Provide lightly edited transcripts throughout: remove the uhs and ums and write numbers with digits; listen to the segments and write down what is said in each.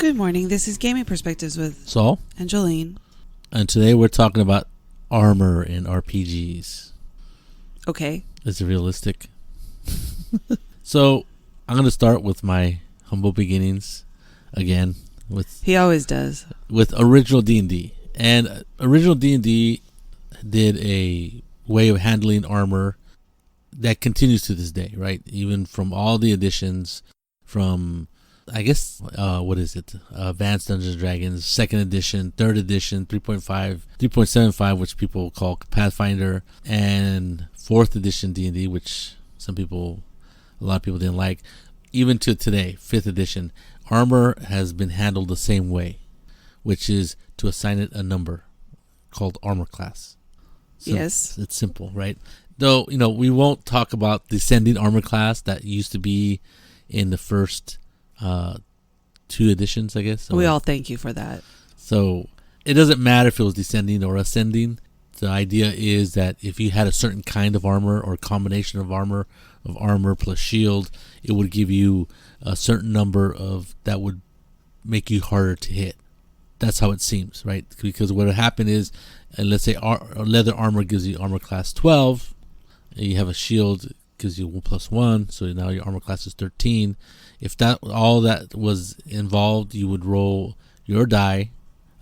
Good morning. This is Gaming Perspectives with Saul and Jolene. And today we're talking about armor in RPGs. Okay. Is it realistic? So I'm going to start with my humble beginnings again. He always does. With original D&D. And original D&D did a way of handling armor that continues to this day, right? Even from all the editions, from I guess, what is it? Advanced Dungeons & Dragons, 2nd edition, 3rd edition, 3.5, 3.75, which people call Pathfinder, and 4th edition D&D, which a lot of people didn't like. Even to today, 5th edition, armor has been handled the same way, which is to assign it a number called armor class. So yes. It's simple, right? Though, we won't talk about descending armor class that used to be in the first 2 editions, I guess. We all thank you for that. So it doesn't matter if it was descending or ascending. The idea is that if you had a certain kind of armor or combination of armor plus shield, it would give you a certain number of that would make you harder to hit. That's how it seems, right? Because what would happen is, and let's say leather armor gives you armor class 12, and you have a shield gives you 1+1, so now your armor class is 13. If all that was involved, you would roll your die,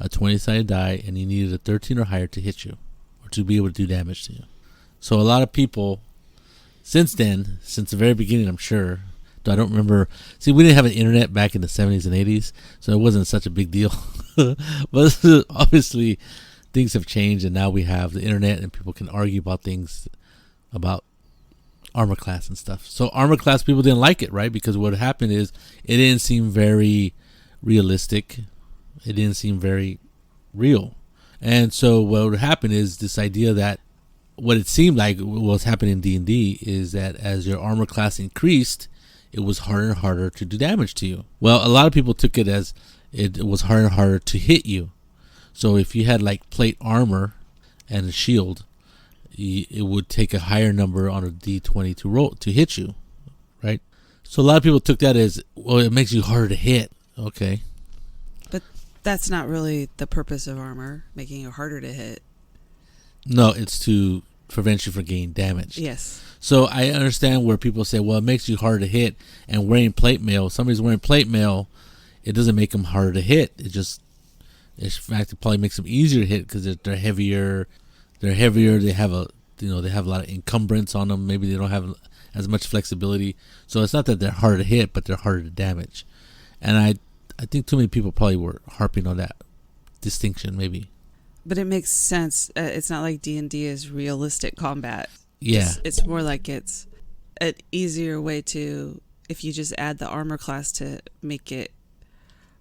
a 20-sided die, and you needed a 13 or higher to hit you, or to be able to do damage to you. So a lot of people, since the very beginning, I'm sure, though I don't remember. See, we didn't have an internet back in the 70s and 80s, so it wasn't such a big deal. But obviously, things have changed, and now we have the internet, and people can argue about things about armor class and stuff. So armor class, people didn't like it, right? Because what happened is it didn't seem very realistic. It didn't seem very real. And so what would happen is this idea that what it seemed like was happening in D&D is that as your armor class increased, it was harder and harder to do damage to you. Well, a lot of people took it as it was harder and harder to hit you. So if you had like plate armor and a shield, it would take a higher number on a D20 to roll to hit you, right? So a lot of people took that as, well, it makes you harder to hit. Okay. But that's not really the purpose of armor, making it harder to hit. No, it's to prevent you from getting damaged. Yes. So I understand where people say, well, it makes you harder to hit, and wearing plate mail, if somebody's wearing plate mail, it doesn't make them harder to hit. In fact, it probably makes them easier to hit because they're heavier. They have a lot of encumbrance on them. Maybe they don't have as much flexibility. So it's not that they're harder to hit, but they're harder to damage. And I think too many people probably were harping on that distinction, maybe. But it makes sense. It's not like D&D is realistic combat. Yeah. It's more like it's an easier way to, if you just add the armor class to make it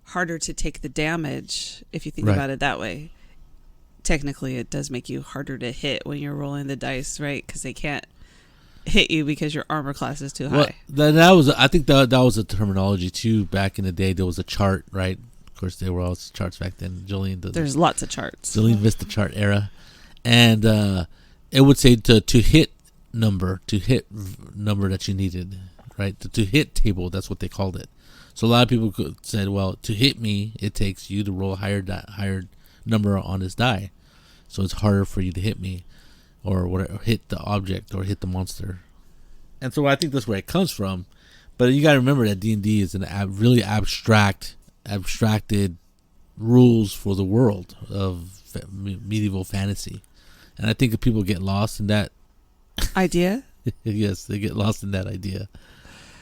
harder to take the damage, if you think about it that way. Technically, it does make you harder to hit when you're rolling the dice, right? Because they can't hit you because your armor class is too high. Well, I think that was a terminology too. Back in the day, there was a chart, right? Of course, there were all charts back then. Jolene, there's lots of charts. Jolene missed the chart era, and it would say to hit number that you needed, right? To hit table, that's what they called it. So a lot of people said, well, to hit me, it takes you to roll a higher number on this die, so it's harder for you to hit me or whatever, hit the object or hit the monster. And so I think that's where it comes from. But you got to remember that D&D is really abstracted rules for the world of medieval fantasy, and I think if people get lost in that idea, yes, they get lost in that idea.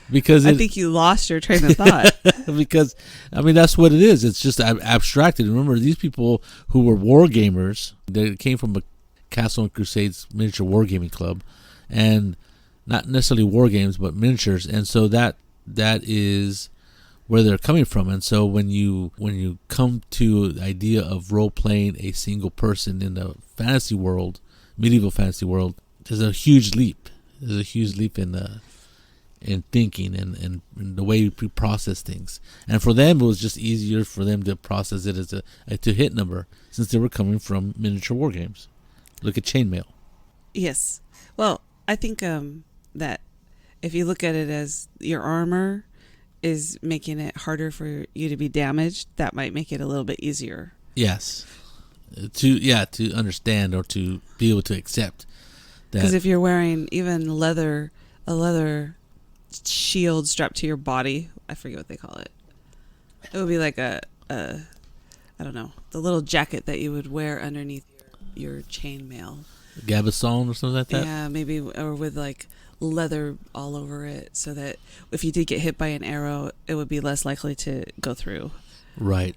Because I think you lost your train of thought. Because, that's what it is. It's just abstracted. Remember, these people who were war gamers, they came from a Castle and Crusades miniature wargaming club, and not necessarily war games, but miniatures. And so that is where they're coming from. And so when you come to the idea of role-playing a single person in the fantasy world, medieval fantasy world, there's a huge leap. There's a huge leap in thinking and the way we process things. And for them, it was just easier for them to process it as a to-hit number, since they were coming from miniature war games. Look at chainmail. Yes. Well, I think that if you look at it as your armor is making it harder for you to be damaged, that might make it a little bit easier. Yes. To understand or to be able to accept that. Because if you're wearing even a leather shield strapped to your body, I forget what they call it. It would be like I don't know, the little jacket that you would wear underneath your chainmail. Gabasson or something like that? Yeah, maybe, or with like leather all over it, so that if you did get hit by an arrow, it would be less likely to go through. Right.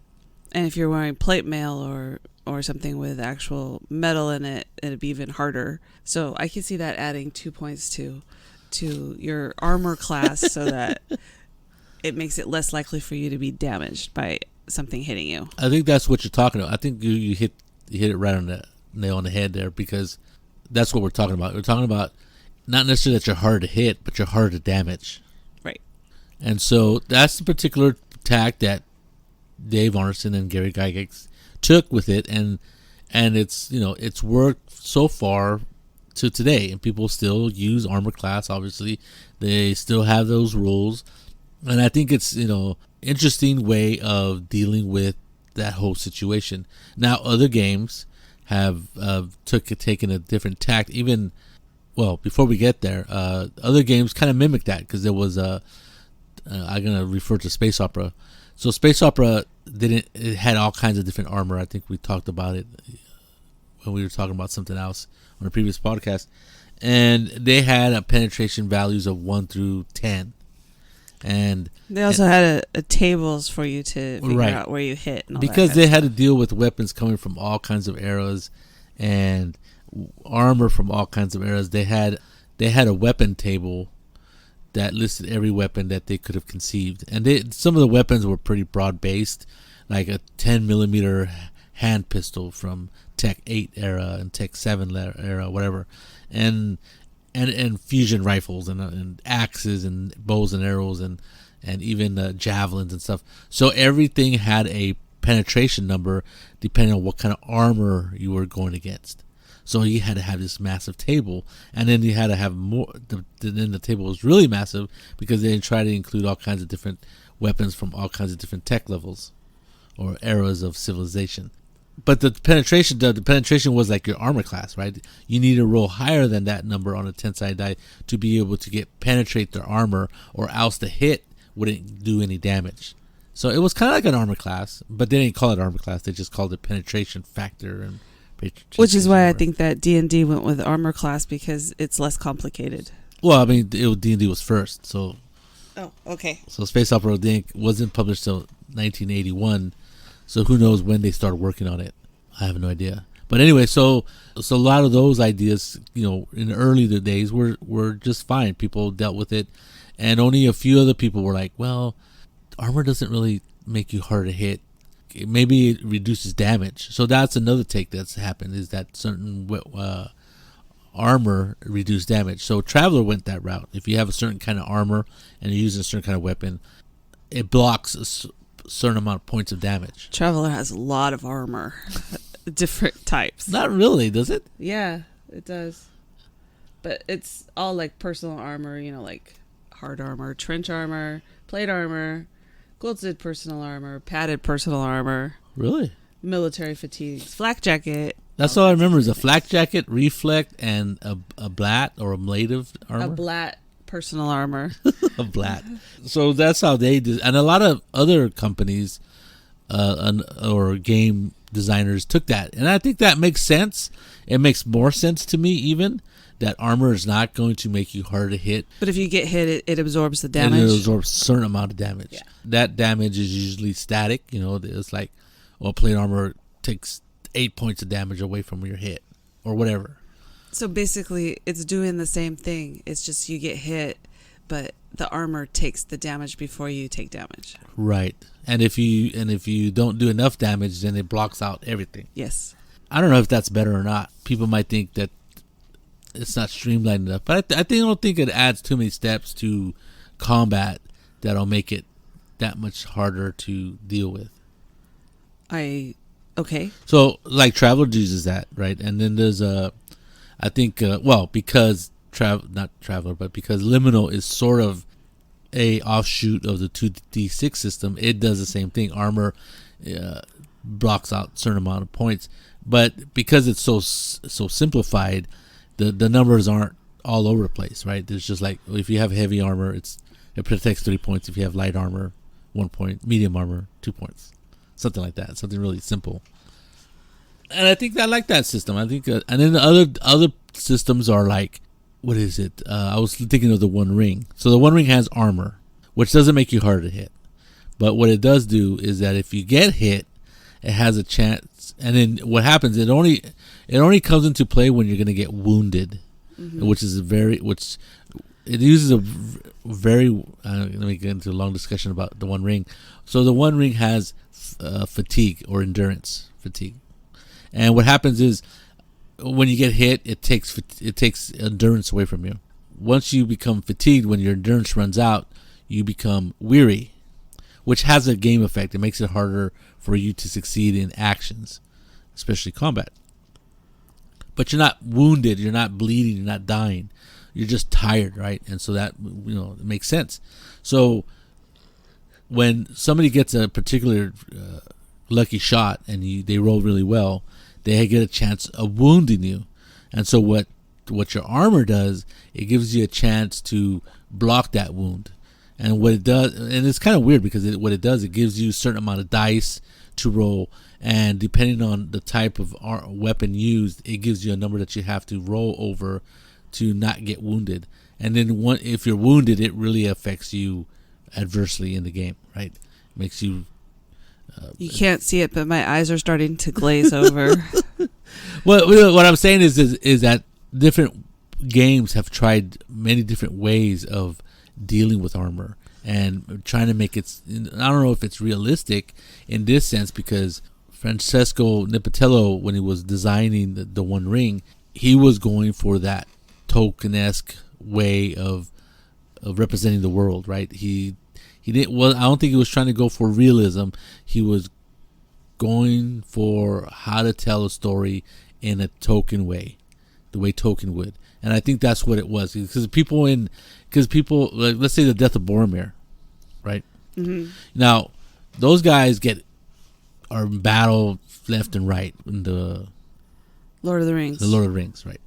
And if you're wearing plate mail or something with actual metal in it, it'd be even harder. So I can see that adding 2 points to your armor class so that it makes it less likely for you to be damaged by something hitting you. I think that's what you're talking about. I think you hit it right on the nail on the head there, because that's what we're talking about. We're talking about not necessarily that you're hard to hit, but you're hard to damage. Right. And so that's the particular tack that Dave Arneson and Gary Gygax took with it, and it's, you know, it's worked so far to today, and people still use armor class. Obviously, they still have those rules, and I think it's, you know, interesting way of dealing with that whole situation. Now, other games have taken a different tact. Even, well, before we get there, other games kind of mimic that, because there was I'm gonna refer to Space Opera. So Space Opera it had all kinds of different armor. I think we talked about it when we were talking about something else on a previous podcast, and they had a penetration values of 1 through 10, and they also had a tables for you to figure right. out where you hit, and all because that they had to deal with weapons coming from all kinds of eras and armor from all kinds of eras. They had a weapon table that listed every weapon that they could have conceived, and some of the weapons were pretty broad based, like a 10mm hand pistol from Tech 8 era and Tech 7 era, whatever, and fusion rifles and axes and bows and arrows and even javelins and stuff. So everything had a penetration number depending on what kind of armor you were going against. So you had to have this massive table, and then you had to have more. Then the table was really massive because they tried to include all kinds of different weapons from all kinds of different tech levels or eras of civilization. But the penetration was like your armor class, right? You need to roll higher than that number on a 10-sided die to be able to penetrate their armor, or else the hit wouldn't do any damage. So it was kind of like an armor class, but they didn't call it armor class. They just called it penetration factor. Which is why I think that D&D went with armor class, because it's less complicated. Well, I mean, D&D was first, so. Oh, okay. So Space Opera wasn't published till 1981, so who knows when they started working on it? I have no idea. But anyway, so a lot of those ideas, you know, in the earlier days were just fine. People dealt with it, and only a few other people were like, well, armor doesn't really make you hard to hit. Maybe it reduces damage. So that's another take that's happened, is that certain armor reduced damage. So Traveler went that route. If you have a certain kind of armor and you're using a certain kind of weapon, it blocks a certain amount of points of damage. Traveler has a lot of armor, different types. Not really, does it? Yeah, it does. But it's all like personal armor, you know, like hard armor, trench armor, plate armor, quilted personal armor, padded personal armor. Really? Military fatigues, flak jacket. That's all I remember is a flak jacket, reflect, and a blat or ablative armor. A blat personal armor. A blat. So that's how they did. And a lot of other companies or game designers took that. And I think that makes sense. It makes more sense to me even, that armor is not going to make you hard to hit. But if you get hit, it absorbs the damage. And it absorbs a certain amount of damage. Yeah. That damage is usually static. You know, it's like, well, plate armor takes 8 points of damage away from your hit or whatever. So basically, it's doing the same thing. It's just you get hit, but the armor takes the damage before you take damage. Right. And if you don't do enough damage, then it blocks out everything. Yes. I don't know if that's better or not. People might think that it's not streamlined enough, but I don't think it adds too many steps to combat that'll make it that much harder to deal with. Okay. So like Traveler uses that, right? And then there's I think because not Traveler, but because Liminal is sort of a offshoot of the 2d6 system. It does the same thing. Armor blocks out a certain amount of points, but because it's so simplified, the numbers aren't all over the place, right? There's just like, if you have heavy armor, it protects 3 points. If you have light armor, 1 point. Medium armor, 2 points. Something like that. Something really simple. And I think I like that system. I think, and then the other systems are like, what is it? I was thinking of the One Ring. So the One Ring has armor, which doesn't make you harder to hit. But what it does do is that if you get hit, it has a chance. And then what happens? It only comes into play when you're going to get wounded, which it uses a very. Let me get into a long discussion about the One Ring. So the One Ring has fatigue or endurance fatigue, and what happens is when you get hit, it takes endurance away from you. Once you become fatigued, when your endurance runs out, you become weary, which has a game effect. It makes it harder for you to succeed in actions, especially combat. But you're not wounded, you're not bleeding, you're not dying. You're just tired, right? And so that, it makes sense. So when somebody gets a particular lucky shot and they roll really well, they get a chance of wounding you. And so what your armor does, it gives you a chance to block that wound. And what it does, and it's kind of weird because what it does, it gives you a certain amount of dice to roll, and depending on the type of weapon used, it gives you a number that you have to roll over to not get wounded. And then if you're wounded, it really affects you adversely in the game, right? It makes you... you can't see it, but my eyes are starting to glaze over. Well, what I'm saying is that different games have tried many different ways of dealing with armor and trying to make it... I don't know if it's realistic in this sense, because Francesco Nipotello, when he was designing the One Ring, he was going for that Tolkien-esque way of representing the world, right? He didn't. Well, I don't think he was trying to go for realism. He was going for how to tell a story in a Tolkien way, the way Tolkien would. And I think that's what it was, because people like, let's say the death of Boromir, right? Mm-hmm. Now, those guys are in battle left and right in the Lord of the Rings. The Lord of the Rings, right?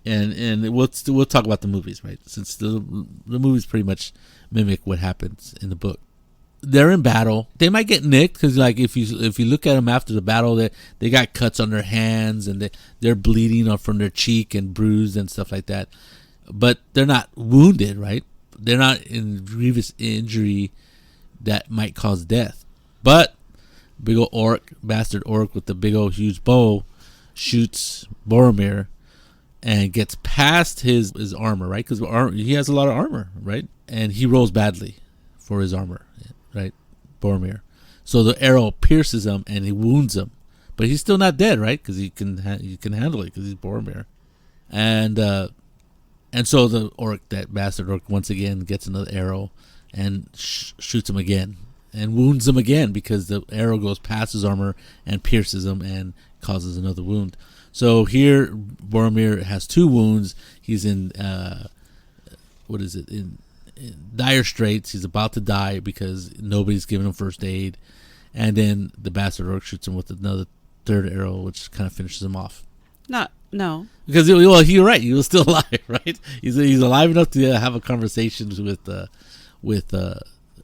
And we'll talk about the movies, right? Since the movies pretty much mimic what happens in the book. They're in battle. They might get nicked because, like, if you look at them after the battle, they got cuts on their hands and they're bleeding from their cheek and bruised and stuff like that. But they're not wounded, right? They're not in grievous injury that might cause death. But big old bastard orc with the big old huge bow shoots Boromir and gets past his armor, right? Because he has a lot of armor, right? And he rolls badly for his armor, right? Boromir. So the arrow pierces him and he wounds him, but he's still not dead, right? Because he can handle it because he's Boromir. And so the orc, that bastard orc, once again gets another arrow and shoots him again and wounds him again because the arrow goes past his armor and pierces him and causes another wound. So here, Boromir has 2 wounds. He's in in dire straits. He's about to die because nobody's giving him first aid. And then the bastard orc shoots him with another 3rd arrow, which kind of finishes him off. No. Because, you're right. He was still alive, right? He's alive enough to have a conversation with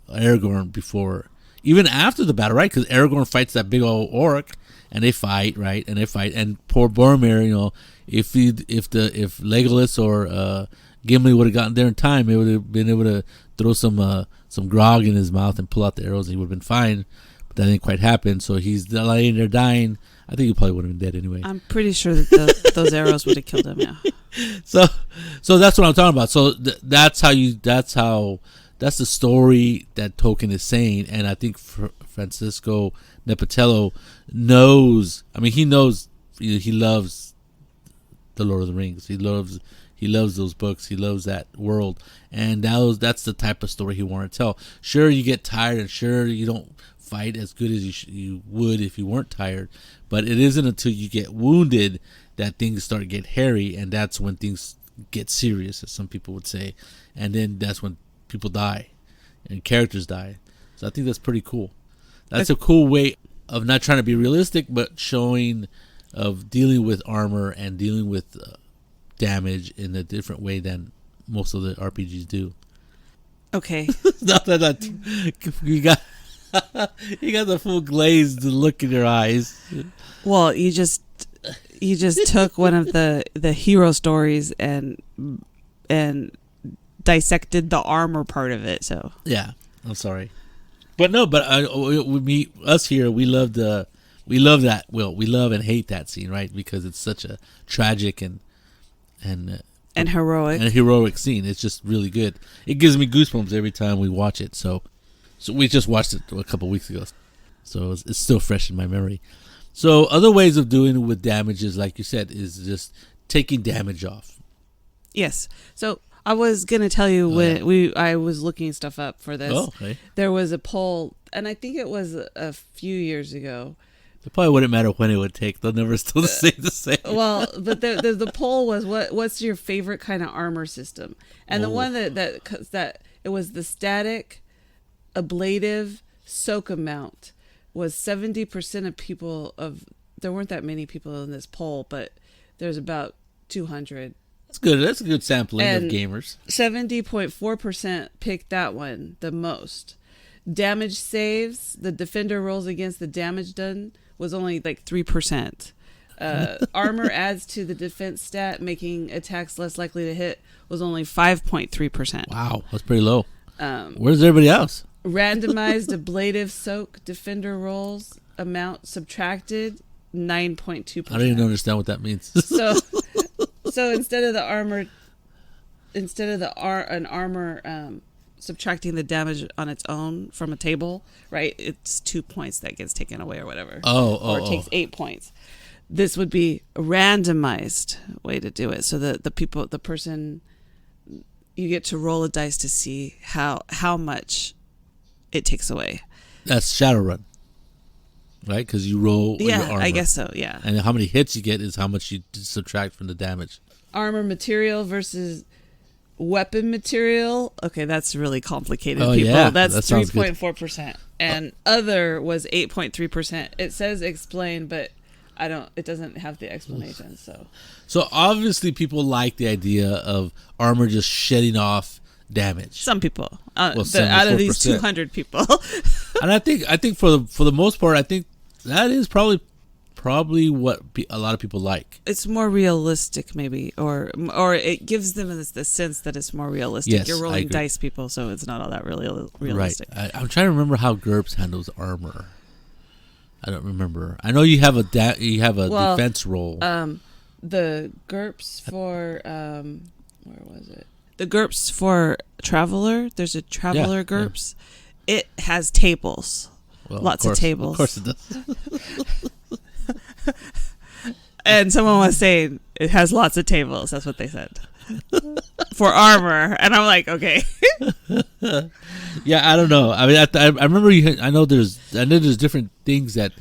Aragorn before, even after the battle, right? Because Aragorn fights that big old orc, and they fight, right? And poor Boromir, if Legolas or Gimli would have gotten there in time, he would have been able to throw some grog in his mouth and pull out the arrows, and he would have been fine. But that didn't quite happen. So he's laying there dying. I think he probably would have been dead anyway. I'm pretty sure that those arrows would have killed him. Yeah. So that's what I'm talking about. So that's the story that Tolkien is saying, and I think Francisco Nipotello knows. I mean, he knows. He loves the Lord of the Rings. He loves those books. He loves that world, and that's the type of story he wanted to tell. Sure, you get tired, and sure, you don't fight as good as you would if you weren't tired. But it isn't until you get wounded that things start to get hairy, and that's when things get serious, as some people would say, and then that's when people die. and characters die. So I think that's pretty cool. That's a cool way of not trying to be realistic, but showing of dealing with armor and dealing with damage in a different way than most of the RPGs do. Okay. You got you got the full glazed look in your eyes. Well, you just took one of the hero stories and dissected the armor part of it. So yeah, I'm sorry, but no, but us here, we love that. Well, we love and hate that scene, right? Because it's such a tragic and heroic scene. It's just really good. It gives me goosebumps every time we watch it. So we just watched it a couple weeks ago, so it's still fresh in my memory. So other ways of doing it with damages, like you said, is just taking damage off. Yes. So I was gonna tell you I was looking stuff up for this. Oh, okay. There was a poll, and I think it was a few years ago. It probably wouldn't matter when it would take. They'll never still say the same. Well, but the poll was what's your favorite kind of armor system? And the one that it was the static, ablative, soak amount was 70% of people there weren't that many people in this poll, but there's about 200. That's good. That's a good sampling and of gamers. 70.4% picked that one the most. Damage saves, the defender rolls against the damage done was only like 3%. Armor adds to the defense stat, making attacks less likely to hit, was only 5.3%. Wow, that's pretty low. Where's everybody else? Randomized ablative soak defender rolls amount subtracted 9.2%. I don't even understand what that means. So instead of an armor subtracting the damage on its own from a table, right? It's 2 points that gets taken away or whatever. Or it takes 8 points. This would be a randomized way to do it. So the person, you get to roll a dice to see how much it takes away. That's Shadowrun, right? Because you roll your armor. I guess so, yeah. And how many hits you get is how much you subtract from the damage. Armor material versus weapon material. Okay, that's really complicated, people. Yeah, that's 3.4%. And other was 8.3%. It says explain, but it doesn't have the explanation. So obviously people like the idea of armor just shedding off damage. Some people, out of these 200 people. And I think for the most part, I think that is probably what a lot of people like. It's more realistic, maybe, or it gives them the sense that it's more realistic. Yes, you're rolling dice, people, so it's not all that really realistic. Right. I'm trying to remember how GURPS handles armor. I don't remember. I know you have a defense roll. The GURPS for where was it? The GURPS for Traveler. There's a Traveler GURPS. Yeah. It has tables. Well, lots of tables. Of course it does. And someone was saying it has lots of tables. That's what they said. For armor. And I'm like, okay. Yeah, I don't know. I mean, I remember I know there's different things that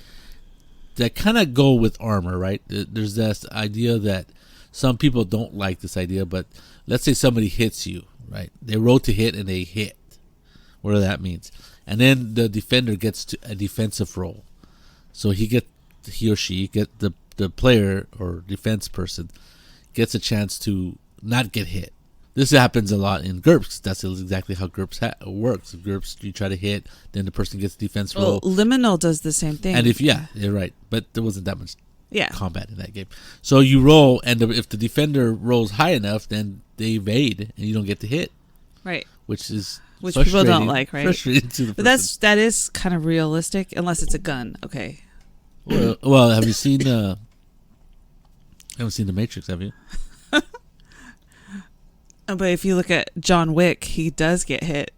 kind of go with armor, right? There's this idea that some people don't like this idea, but let's say somebody hits you, right? They roll to hit and they hit, whatever that means. And then the defender gets to a defensive roll. So he or she, the player or defense person gets a chance to not get hit. This happens a lot in GURPS. That's exactly how GURPS works. In GURPS, you try to hit, then the person gets a defense roll. Liminal does the same thing. And you're right. But there wasn't that much combat in that game. So you roll, and if the defender rolls high enough, then they evade, and you don't get to hit. Right. Which people don't like, right? Frustrating to the person. That is kind of realistic, unless it's a gun. Okay. Well, have you seen? Haven't seen The Matrix, have you? But if you look at John Wick, he does get hit.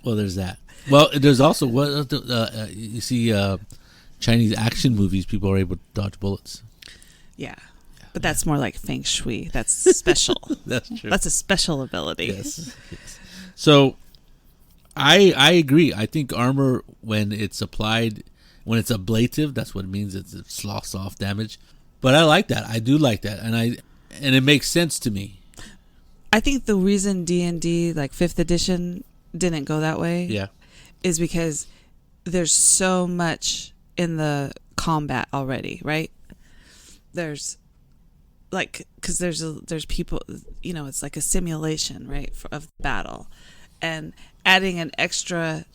Well, there's that. Well, there's also you see Chinese action movies. People are able to dodge bullets. Yeah, but that's more like feng shui. That's special. That's true. That's a special ability. Yes. So, I agree. I think armor, when it's applied, when it's ablative, that's what it means. It sloughs off damage. But I like that. I do like that, and it makes sense to me. I think the reason D&D, like 5th edition, didn't go that way. Yeah. Is because there's so much in the combat already, right? There's like, because there's people, you know, it's like a simulation, right, of battle, and adding an extra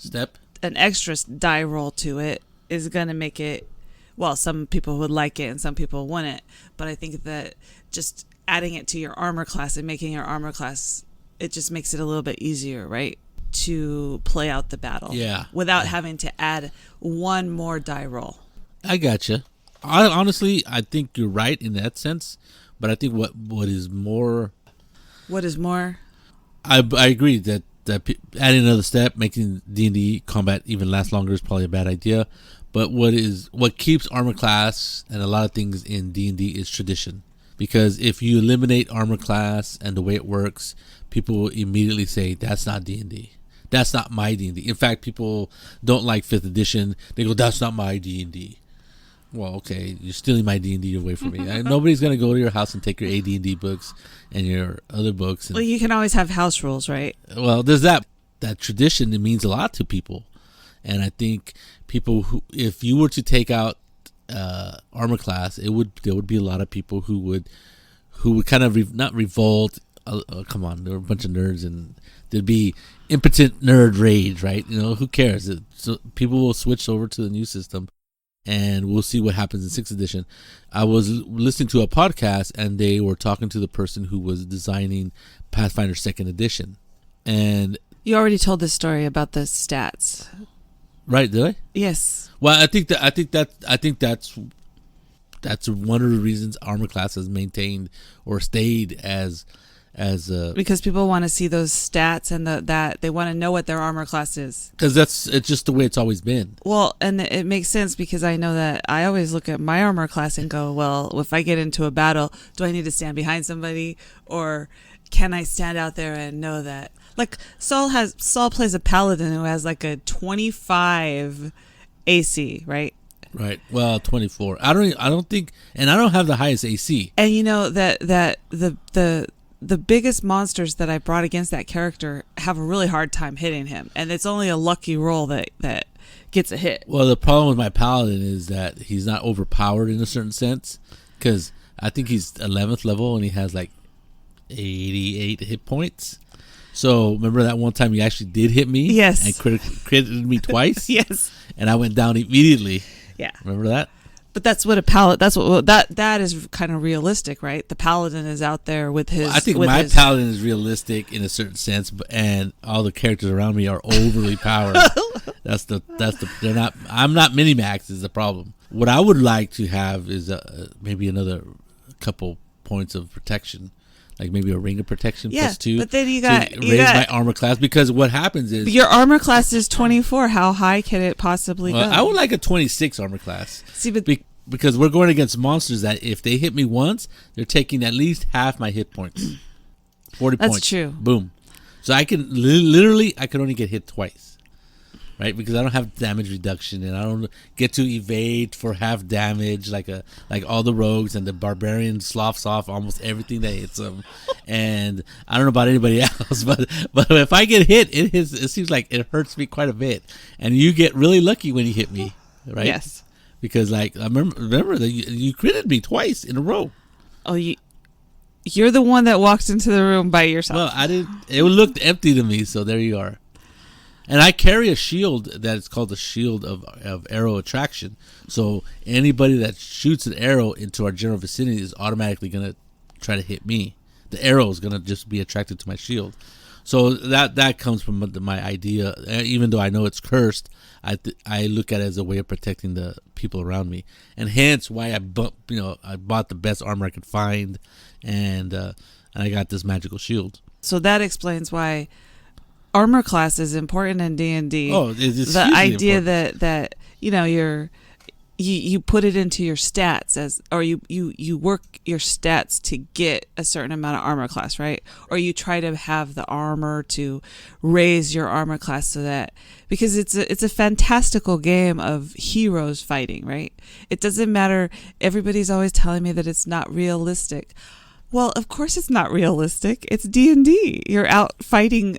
die roll to it is going to make it, well, some people would like it and some people wouldn't, but I think that just adding it to your armor class and making your armor class, it just makes it a little bit easier, right, to play out the battle. Yeah. Without having to add one more die roll. I gotcha. I think you're right in that sense, but I think what is more. What is more? I agree that adding another step, making D&D combat even last longer is probably a bad idea. But what keeps armor class and a lot of things in D&D is tradition. Because if you eliminate armor class and the way it works, people will immediately say, that's not D&D. That's not my D&D. In fact, people don't like 5th edition. They go, that's not my D&D. Well, okay, you're stealing my D&D away from me. Nobody's going to go to your house and take your AD&D books and your other books. Well, you can always have house rules, right? Well, there's that tradition. It means a lot to people. And I think people who, if you were to take out armor class, there would be a lot of people who would kind of not revolt. Come on, there were a bunch of nerds, and there'd be impotent nerd rage, right? You know, who cares? So people will switch over to the new system, and we'll see what happens in 6th edition. I was listening to a podcast, and they were talking to the person who was designing Pathfinder 2nd edition, and you already told this story about the stats. Right, did I? Yes. Well, I think that's one of the reasons armor class has maintained or stayed as because people want to see those stats and that they want to know what their armor class is. Because it's just the way it's always been. Well, and it makes sense because I know that I always look at my armor class and go, well, if I get into a battle, do I need to stand behind somebody, or can I stand out there and know that? Like Saul plays a paladin who has like a 25 AC, right? Right. Well, 24. I don't think, and I don't have the highest AC. And you know that the biggest monsters that I brought against that character have a really hard time hitting him, and it's only a lucky roll that gets a hit. Well, the problem with my paladin is that he's not overpowered in a certain sense, because I think he's 11th level and he has like 88 hit points. So remember that one time he actually did hit me? Yes. And credited me twice? Yes. And I went down immediately. Yeah. Remember that? But that's what that is kind of realistic, right? The paladin is out there with his. Well, I think my paladin is realistic in a certain sense, and all the characters around me are overly powered. They're not. I'm not minimax is the problem. What I would like to have is maybe another couple points of protection. Like maybe a ring of protection plus 2. But then you raise my armor class, because what happens is your armor class is 24. How high can it possibly go? I would like a 26 armor class. See, but because we're going against monsters that if they hit me once, they're taking at least half my hit points. 40 points. That's true. Boom. So I can literally I can only get hit twice. Right, because I don't have damage reduction, and I don't get to evade for half damage like all the rogues, and the barbarian sloughs off almost everything that hits them. And I don't know about anybody else, but if I get hit, it seems like it hurts me quite a bit. And you get really lucky when you hit me, right? Yes. Because like I remember that you critted me twice in a row. Oh, you're the one that walked into the room by yourself. Well, I didn't. It looked empty to me, so there you are. And I carry a shield that is called the shield of arrow attraction. So anybody that shoots an arrow into our general vicinity is automatically going to try to hit me. The arrow is going to just be attracted to my shield. So that comes from my idea. Even though I know it's cursed, I look at it as a way of protecting the people around me. And hence why I bought the best armor I could find, and I got this magical shield. So that explains why armor class is important in D&D. Oh, it's the idea important. that you put it into your stats or you work your stats to get a certain amount of armor class, right? Or you try to have the armor to raise your armor class so that, because it's a fantastical game of heroes fighting, right? It doesn't matter. Everybody's always telling me that it's not realistic. Well, of course it's not realistic. It's D&D. You're out fighting,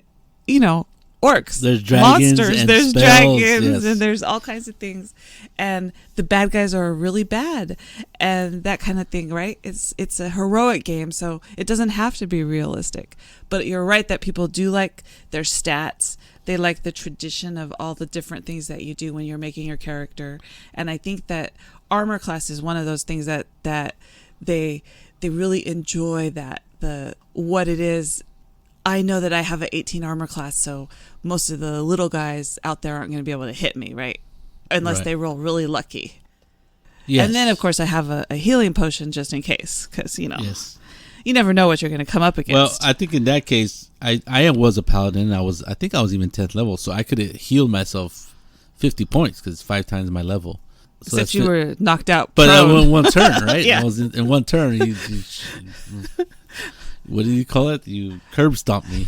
orcs, there's dragons, monsters, and there's spells, dragons, yes. and there's all kinds of things, and the bad guys are really bad, and that kind of thing, right? It's a heroic game, so it doesn't have to be realistic. But you're right that people do like their stats. They like the tradition of all the different things that you do when you're making your character, and I think that armor class is one of those things that they really enjoy what it is. I know that I have an 18 armor class, so most of the little guys out there aren't going to be able to hit me, right? Unless they roll really lucky. Yes. And then, of course, I have a healing potion just in case, because, you never know what you're going to come up against. Well, I think in that case, I was a paladin. I think I was even 10th level, so I could have healed myself 50 points because it's 5 times my level. So except you were knocked out. But in one turn, right? Yeah. I was in one turn. What do you call it? You curb stomped me.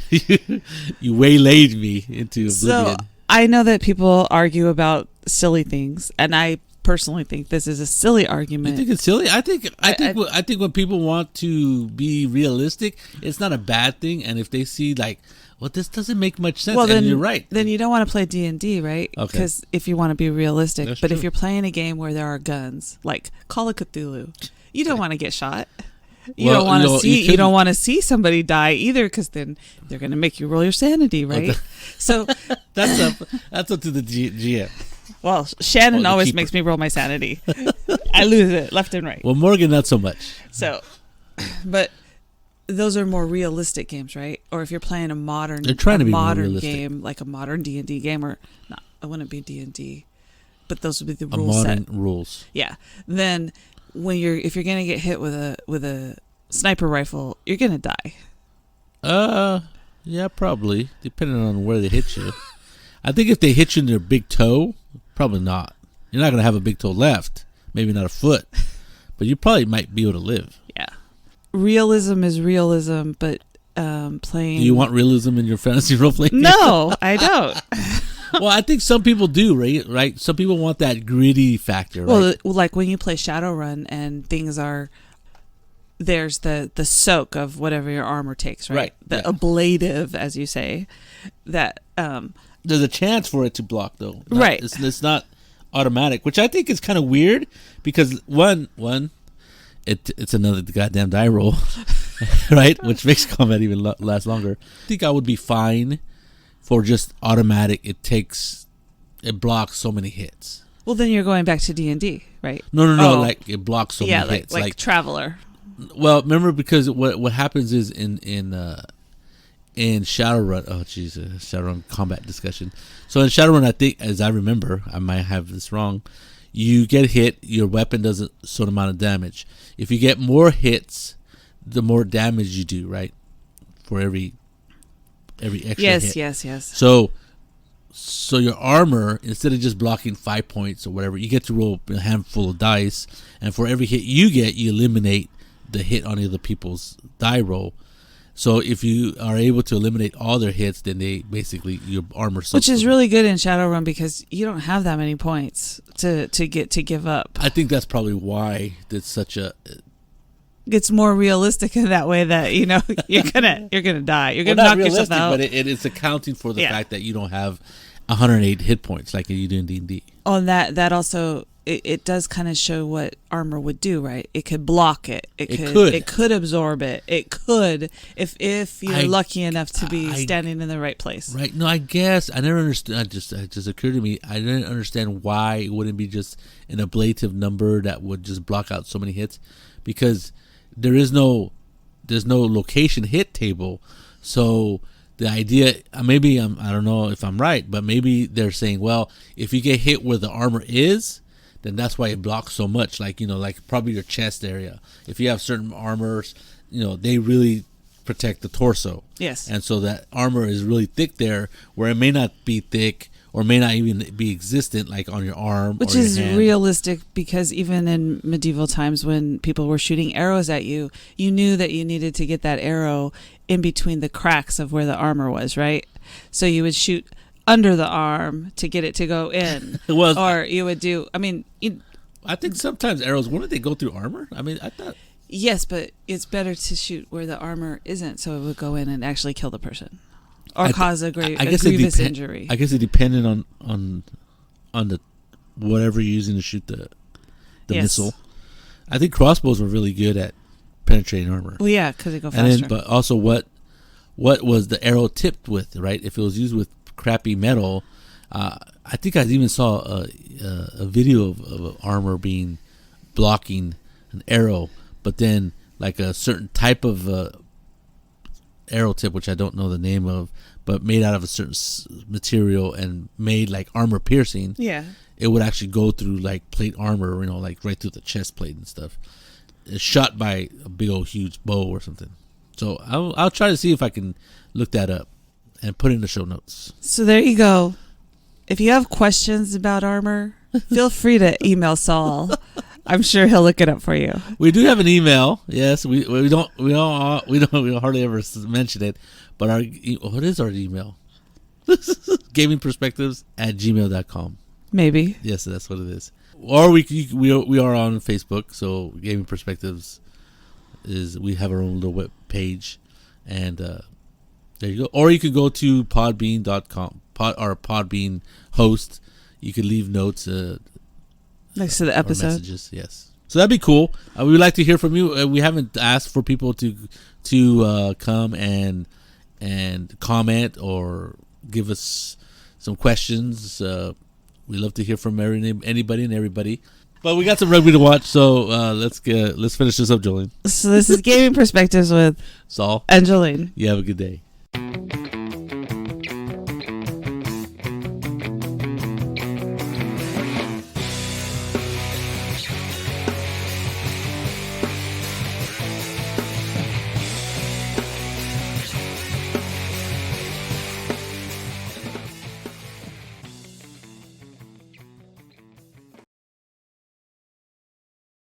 you waylaid me into oblivion. So I know that people argue about silly things, and I personally think this is a silly argument. You think it's silly? I think when people want to be realistic, it's not a bad thing. And if they see like, well, this doesn't make much sense, well, then you're right. Then you don't want to play D&D, right? Okay. Because if you want to be realistic, that's true. If you're playing a game where there are guns, like Call of Cthulhu, you don't want to get shot. You don't want to see somebody die either, because then they're going to make you roll your sanity, right? Okay. So that's up to the GM. Well, Shannon always makes me roll my sanity. I lose it left and right. Well, Morgan, not so much. So, but those are more realistic games, right? Or if you're playing a modern game, like a modern D&D game, or not, it wouldn't be D&D, but those would be the rules. Modern rules. Yeah. Then if you're gonna get hit with a sniper rifle, you're gonna die. Yeah, probably, depending on where they hit you. I think if they hit you in their big toe, probably not. You're not gonna have a big toe left, maybe not a foot, but you probably might be able to live. Yeah. Realism is realism, but playing. Do you want realism in your fantasy role playing? No, I don't. Well, I think some people do, right? Some people want that gritty factor, right? Well, like when you play Shadowrun and things are, there's the soak of whatever your armor takes, right? The ablative, as you say, that there's a chance for it to block, though. Right. It's not automatic, which I think is kind of weird because it's another goddamn die roll, right? Which makes combat even last longer. I think I would be fine for just automatic. It blocks so many hits. Well, then you're going back to D&D, right? No. Like it blocks so many hits. Like Traveler. Well, remember, because what happens is in Shadowrun. Oh, jeez, Shadowrun combat discussion. So in Shadowrun, I think, as I remember, I might have this wrong. You get hit, your weapon does a certain amount of damage. If you get more hits, the more damage you do, right? For every extra hit. Yes. So your armor, instead of just blocking 5 points or whatever, you get to roll a handful of dice, and for every hit you get, you eliminate the hit on other people's die roll. So if you are able to eliminate all their hits, then your armor suffers. Which is really good in Shadowrun because you don't have that many points to give up. I think that's probably why it's such a. It's more realistic in that way that you're gonna die. You're gonna knock yourself out. But it is accounting for the fact that you don't have 108 hit points like you do in D&D. Oh, and that also it does kind of show what armor would do, right? It could block it. It could absorb it. It could if you're lucky enough to be standing in the right place. Right. No, I guess I never understood. It just occurred to me. I didn't understand why it wouldn't be just an ablative number that would just block out so many hits, because there's no location hit table. So the idea, I don't know if I'm right, but maybe they're saying, well, if you get hit where the armor is, then that's why it blocks so much. Like, like probably your chest area. If you have certain armors, they really protect the torso. Yes. And so that armor is really thick there, where it may not be thick or may not even be existent, like on your arm. Which or your is hand. realistic, because even in medieval times when people were shooting arrows at you, you knew that you needed to get that arrow in between the cracks of where the armor was, right? So you would shoot under the arm to get it to go in. Or you would do, I think sometimes arrows, wouldn't they go through armor? I thought. Yes, but it's better to shoot where the armor isn't, so it would go in and actually kill the person. or cause a grievous injury. I guess it depended on the whatever you're using to shoot the missile. I think crossbows were really good at penetrating armor. Well, yeah, because they go faster. But also, what was the arrow tipped with? Right, if it was used with crappy metal, I think I even saw a video of armor being blocking an arrow, but then like a certain type of arrow tip, which I don't know the name of, but made out of a certain material and made like armor piercing. Yeah, it would actually go through like plate armor, like right through the chest plate and stuff. It's shot by a big old huge bow or something. So I'll try to see if I can look that up and put it in the show notes. So there you go. If you have questions about armor, feel free to email Saul. I'm sure he'll look it up for you. We do have an email. Yes, we don't hardly ever mention it. But what is our email? gamingperspectives@gmail.com. Maybe. Yes, that's what it is. Or we are on Facebook. So Gaming Perspectives we have our own little web page, and there you go. Or you could go to podbean.com. Our Podbean host. You could leave notes next to the episode. Messages, yes. So that'd be cool. We would like to hear from you. We haven't asked for people to come and comment or give us some questions. We love to hear from anybody and everybody. But we got some rugby to watch, so let's finish this up, Jolene. So this is Gaming Perspectives with Saul and Jolene. You have a good day.